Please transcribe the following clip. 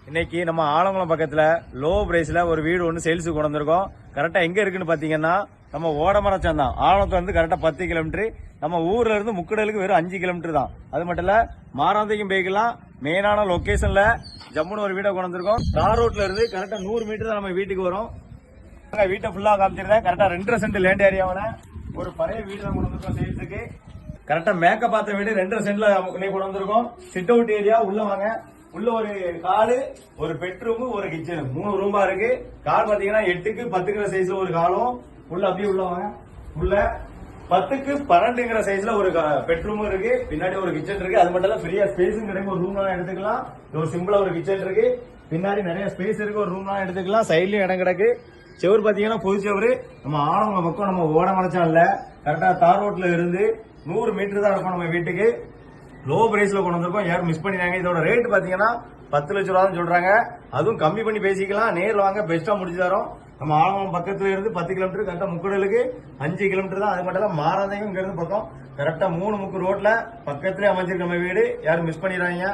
இன்னைக்கு நம்ம ஆலங்குளம் பக்கத்துல லோ பிரைஸ்ல ஒரு வீடு ஒன்று சேல்ஸுக்கு கொண்டு வந்திருக்கோம். கரெக்டா எங்க இருக்குன்னு பாத்தீங்கன்னா நம்ம ஓடமரச்சம் தான். ஆலங்குளத்துல இருந்து கரெக்டா 10 கிலோமீட்டர். நம்ம ஊர்ல இருந்து முக்கடலுக்கு வெறும் 5 கிலோமீட்டர் தான். அது மட்டும் இல்ல மாராந்தைக்கும் போய்க்கலாம். மெயினான லொகேஷன்ல ஜம்முன்னு ஒரு வீடை கொண்டு வந்திருக்கோம். தார் ரோட்ல இருந்து கரெக்டா 100 மீட்டர் தான் நம்ம வீட்டுக்கு வரும். வீட்டை ஃபுல்லா காமிச்சிருந்தேன். கரெக்டா 2.5 சென்ட் லேண்ட் ஏரியாவில ஒரு பழைய வீடு தான் கொண்டு வந்திருக்கோம் சேல்ஸுக்கு. கரெக்டா மேக்கப் பார்த்த வீடு 2.5 சென்ட்ல கொண்டு வந்திருக்கோம். சிட் அவுட் ஏரியா உள்ள வாங்க. உள்ள ஒரு காலு, ஒரு பெட்ரூம், ஒரு கிச்சன், 3 ரூமா இருக்கு. கால் பாத்தீங்கன்னா 8க்கு 10 சைஸ்ல ஒரு காலும் உள்ள அப்படியே உள்ள வாங்க. உள்ள 10க்கு 12 சைஸ்ல ஒரு பெட்ரூம் இருக்கு. பின்னாடி ஒரு கிச்சன் இருக்கு. அது மட்டும் இல்ல பெரிய ஸ்பேஸும் கிடைக்கும். ஒரு ரூம் எடுத்துக்கலாம். ஒரு சிம்பிளா ஒரு கிச்சன் இருக்கு. பின்னாடி நிறைய ஸ்பேஸ் இருக்கு. ஒரு ரூம் எடுத்துக்கலாம். சைட்லயும் இடம் கிடக்கு. செவரு பாத்தீங்கன்னா பொது செவரு. நம்ம ஆலங்குளம் பக்கம் நம்ம ஓட மறைச்சா இல்ல. கரெக்டா தார் ரோட்ல இருந்து 100 மீட்டர் தான் இருக்கும் நம்ம வீட்டுக்கு. லோ பிரைஸ்ல கொண்டு வந்திருக்கோம். யாரும் மிஸ் பண்ணிடுறாங்க. இதோட ரேட் பாத்தீங்கன்னா 10 லட்சம் ரூபா சொல்றாங்க. அதுவும் கம்மி பண்ணி பேசிக்கலாம். நேர்ல வாங்க, பெஸ்டா முடிச்சு தரோம். நம்ம ஆலங்குளம் பக்கத்துல இருந்து 10 கிலோமீட்டர், கரெக்டா முக்கடலுக்கு 5 கிலோமீட்டர் தான். அது மட்டும் இல்ல மாராந்தையும் இங்க இருந்து பக்கம் கரெக்டா 3 முக்கு ரோட்ல பக்கத்துலயே அமைஞ்சிருக்க நம்ம வீடு. யாரும் மிஸ் பண்ணிடுறாங்க.